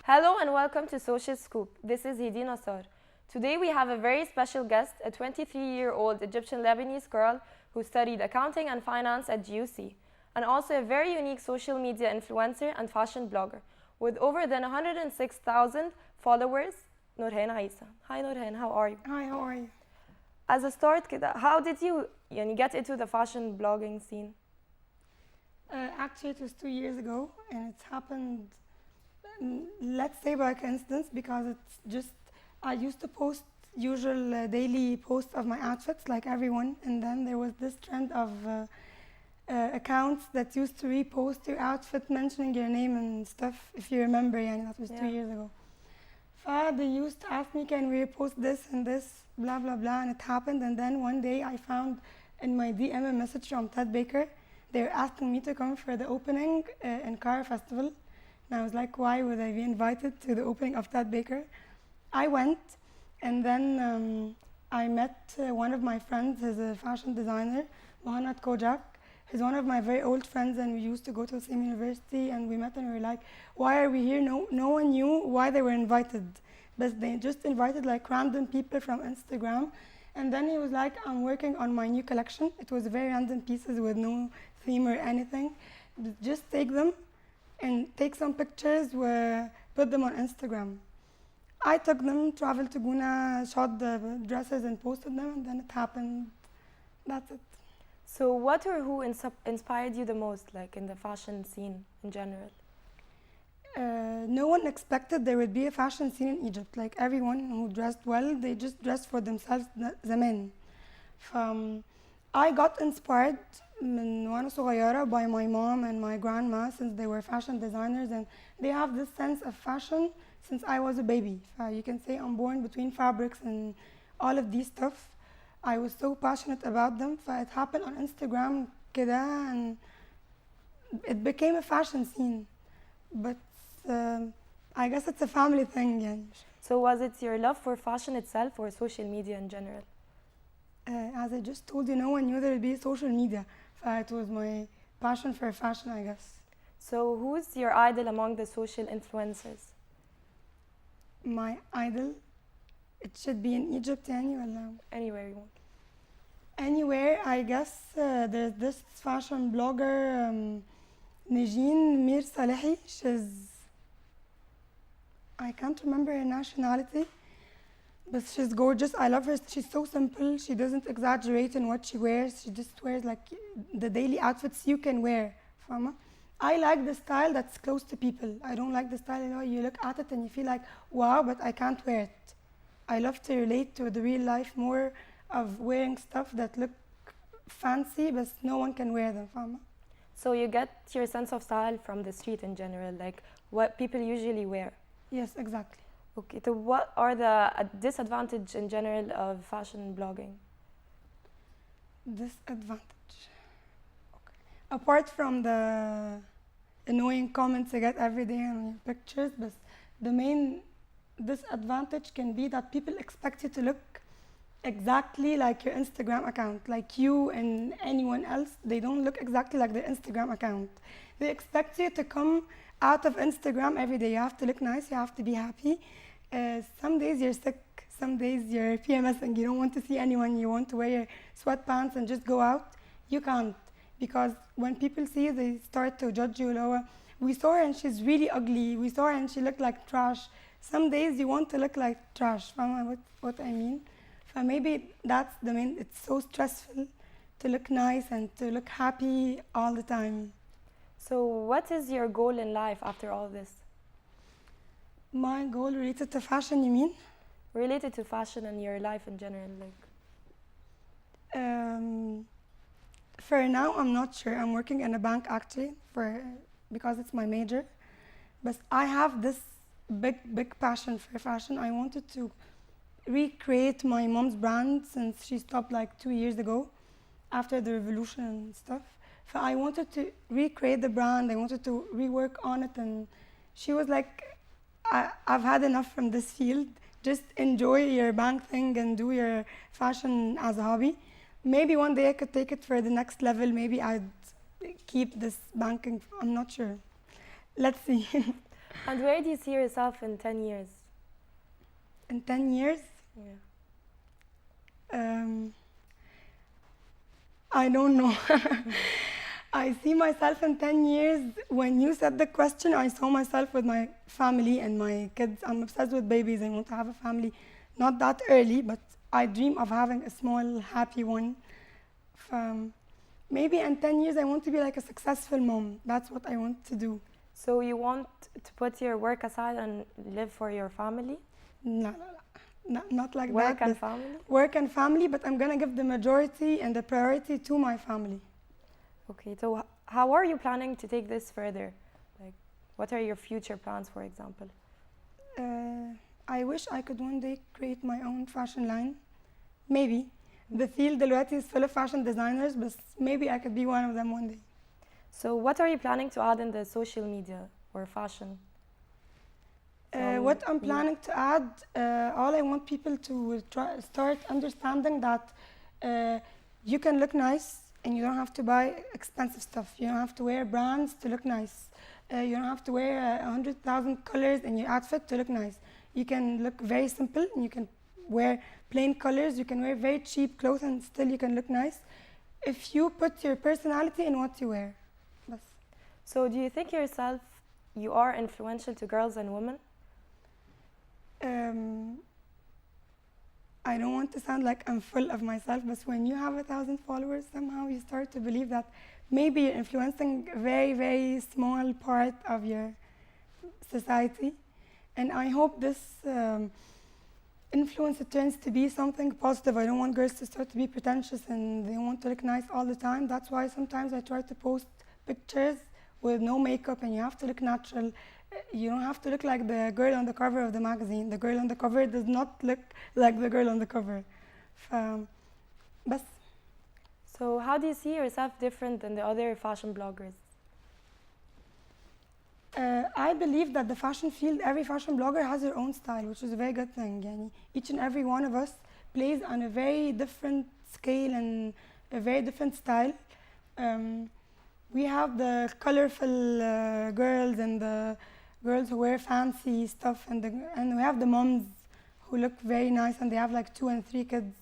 Hello and welcome to Social Scoop. This is Hidi Nassar. Today we have a very special guest, a 23-year-old Egyptian Lebanese girl who studied accounting and finance at GUC, and also a very unique social media influencer and fashion blogger with over than 106,000 followers, Nourhane Eissa. Hi Nourhane, how are you? Hi, how are you? As a start كده, how did you get into the fashion blogging scene? Actually, it was 2 years ago, and it's happened, let's say by coincidence, because it's just, I used to post usual daily posts of my outfits like everyone, and then there was this trend of accounts that used to repost your outfit mentioning your name and stuff, if you remember, that was 2 years ago. They used to ask me, can we repost this and this, blah, blah, blah, and it happened. And then one day I found in my DM a message from Ted Baker. They were asking me to come for the opening in Cairo Festival. And I was like, why would I be invited to the opening of Ted Baker? I went, and then I met one of my friends. He's a fashion designer, Mohamed Kojak. He's one of my very old friends, and we used to go to the same university, and we met and we were like, why are we here? No one knew why they were invited. But they just invited like random people from Instagram. And then he was like, I'm working on my new collection. It was very random pieces with no theme or anything. Just take them and take some pictures, put them on Instagram. I took them, traveled to Guna, shot the dresses and posted them, and then it happened. That's it. So what or who inspired you the most, like in the fashion scene in general? No one expected there would be a fashion scene in Egypt. Like everyone who dressed well, they just dressed for themselves, the men. I got inspired من وأنا صغيرة by my mom and my grandma, since they were fashion designers, and they have this sense of fashion since I was a baby. You can say I'm born between fabrics and all of these stuff. I was so passionate about them. It happened on Instagram كده, and it became a fashion scene. But I guess it's a family thing. Yeah. So was it your love for fashion itself or social media in general? As I just told you, no one knew there would be social media. It was my passion for fashion, I guess. So who's your idol among the social influencers? My idol? It should be in Egypt, anywhere you want. Anywhere, I guess there's this fashion blogger, Najin Mir Salehi. I can't remember her nationality, but she's gorgeous. I love her. She's so simple. She doesn't exaggerate in what she wears. She just wears like the daily outfits you can wear. I like the style that's close to people. I don't like the style, you look at it and you feel like, wow, but I can't wear it. I love to relate to the real life more of wearing stuff that look fancy, but no one can wear them. So you get your sense of style from the street in general, like what people usually wear? Yes, exactly. Okay, so what are the disadvantages in general of fashion blogging? Disadvantage? Okay. Apart from the annoying comments I get every day on your pictures, but the main disadvantage can be that people expect you to look exactly like your Instagram account. Like you and anyone else, they don't look exactly like their Instagram account. They expect you to come out of Instagram every day. You have to look nice, you have to be happy. Some days you're sick, some days you're PMSing, you don't want to see anyone, you want to wear your sweatpants and just go out. You can't, because when people see you, they start to judge you. We saw her and she's really ugly. We saw her and she looked like trash. Some days you want to look like trash, what I mean? Maybe that's the main, it's so stressful to look nice and to look happy all the time. So what is your goal in life after all this? My goal related to fashion, you mean? Related to fashion and your life in general, like? For now, I'm not sure. I'm working in a bank actually, because it's my major. But I have this big passion for fashion. I wanted to recreate my mom's brand since she stopped like 2 years ago after the revolution and stuff. So I wanted to recreate the brand. I wanted to rework on it, and she was like, I've had enough from this field. Just enjoy your bank thing and do your fashion as a hobby. Maybe one day I could take it for the next level. Maybe I'd keep this banking. I'm not sure. Let's see. And where do you see yourself in 10 years? In 10 years, Yeah. I don't know. I see myself in 10 years. When you said the question, I saw myself with my family and my kids. I'm obsessed with babies. I want to have a family, not that early, but I dream of having a small, happy one. Maybe in 10 years, I want to be like a successful mom. That's what I want to do. So you want to put your work aside and live for your family? No, not like Work that. and family? Work and family, but I'm gonna give the majority and the priority to my family. Okay, so how are you planning to take this further? Like, what are your future plans, for example? I wish I could one day create my own fashion line. Maybe. The field دلوقتي is full of fashion designers, but maybe I could be one of them one day. So what are you planning to add in the social media or fashion? What I'm planning to add, all I want people to start understanding that you can look nice and you don't have to buy expensive stuff. You don't have to wear brands to look nice. You don't have to wear 100,000 colors in your outfit to look nice. You can look very simple and you can wear plain colors. You can wear very cheap clothes and still you can look nice if you put your personality in what you wear. Bas. So do you think yourself you are influential to girls and women? I don't want to sound like I'm full of myself, but when you have 1,000 followers, somehow you start to believe that maybe you're influencing a very, very small part of your society. And I hope this influence turns to be something positive. I don't want girls to start to be pretentious and they want to look nice all the time. That's why sometimes I try to post pictures with no makeup and you have to look natural. You don't have to look like the girl on the cover of the magazine. The girl on the cover does not look like the girl on the cover. بس. So how do you see yourself different than the other fashion bloggers? I believe that the fashion field, every fashion blogger has their own style, which is a very good thing. Yani, each and every one of us plays on a very different scale and a very different style. We have the colorful girls and the girls who wear fancy stuff, and we have the moms who look very nice and they have like 2 and 3 kids.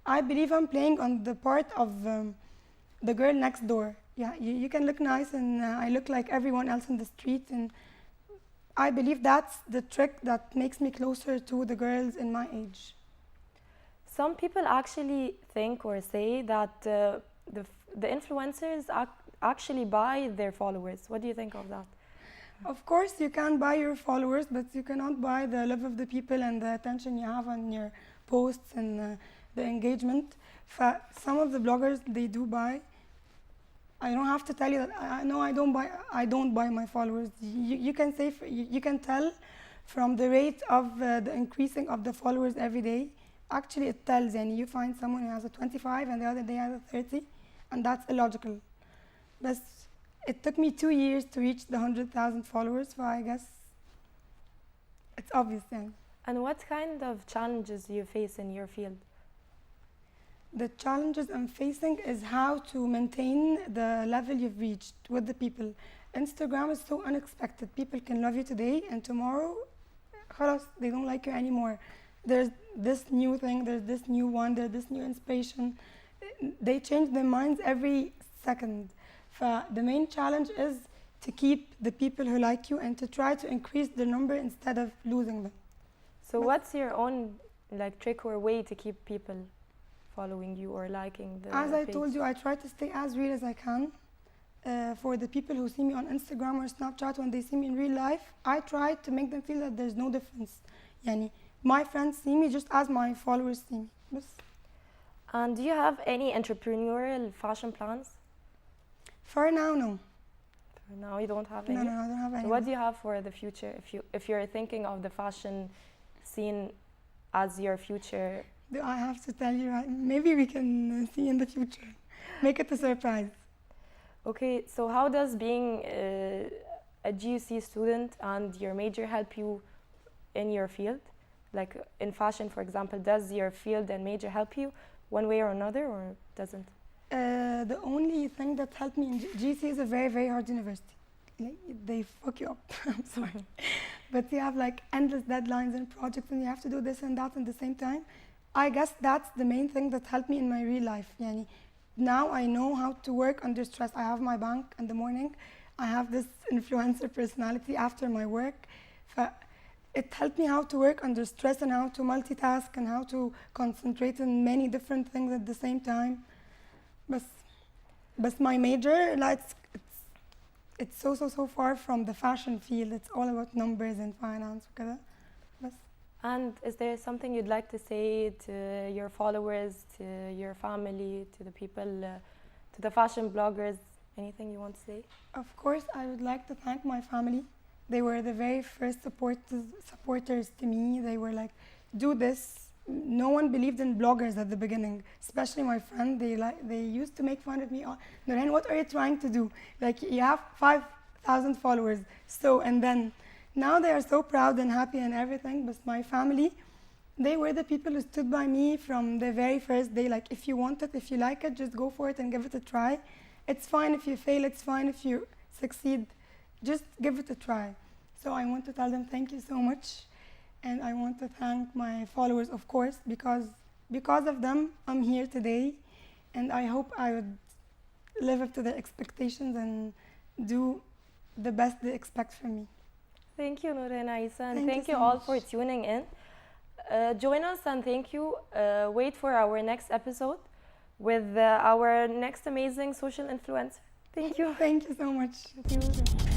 I believe I'm playing on the part of the girl next door. Yeah, you can look nice and I look like everyone else in the street, and I believe that's the trick that makes me closer to the girls in my age. Some people actually think or say that the influencers actually buy their followers. What do you think of that? Of course, you can buy your followers, but you cannot buy the love of the people and the attention you have on your posts and the engagement. Some of the bloggers, they do buy. I don't have to tell you that. No, I don't buy my followers. You can say, you can tell from the rate of the increasing of the followers every day. Actually, it tells, and you find someone who has a 25 and the other day has a 30, and that's illogical. But it took me 2 years to reach the 100,000 followers, so I guess it's obvious then. And what kind of challenges do you face in your field? The challenges I'm facing is how to maintain the level you've reached with the people. Instagram is so unexpected. People can love you today and tomorrow, خلاص, they don't like you anymore. There's this new thing, there's this new one, there's this new inspiration. They change their minds every second. The main challenge is to keep the people who like you and to try to increase the number instead of losing them. So what's your own trick or way to keep people following you or liking the As I page? told you, I try to stay as real as I can. For the people who see me on Instagram or Snapchat, when they see me in real life, I try to make them feel that there's no difference. Yani, my friends see me just as my followers see me. Bas. And do you have any entrepreneurial fashion plans? For now, no. For now, you don't have any? No, I don't have any. So what do you have for the future if you're thinking of the fashion scene as your future? Do I have to tell you? Maybe we can see in the future. Make it a surprise. Okay, so how does being a GUC student and your major help you in your field? Like in fashion, for example, does your field and major help you one way or another, or doesn't? The only thing that helped me in GC is a very, very hard university. they fuck you up. I'm sorry. But you have like endless deadlines and projects and you have to do this and that at the same time. I guess that's the main thing that helped me in my real life. Yani, now I know how to work under stress. I have my bank in the morning. I have this influencer personality after my work. It helped me how to work under stress and how to multitask and how to concentrate on many different things at the same time. But my major, like, it's so far from the fashion field. It's all about numbers and finance. And is there something you'd like to say to your followers, to your family, to the people, to the fashion bloggers? Anything you want to say? Of course, I would like to thank my family. They were the very first supporters to me. They were like, do this. No one believed in bloggers at the beginning, especially my friend. They used to make fun of me. Oh, Nourhane, what are you trying to do? Like, you have 5,000 followers. And then now they are so proud and happy and everything. But my family, they were the people who stood by me from the very first day. Like, if you want it, if you like it, just go for it and give it a try. It's fine if you fail. It's fine if you succeed. Just give it a try. So I want to tell them thank you so much. And I want to thank my followers, of course, because of them, I'm here today. And I hope I would live up to their expectations and do the best they expect from me. Thank you, Nourhane Eissa, and thank you so all much for tuning in. Join us and thank you. Wait for our next episode with our next amazing social influencer. Thank you. Thank you so much. Thank you.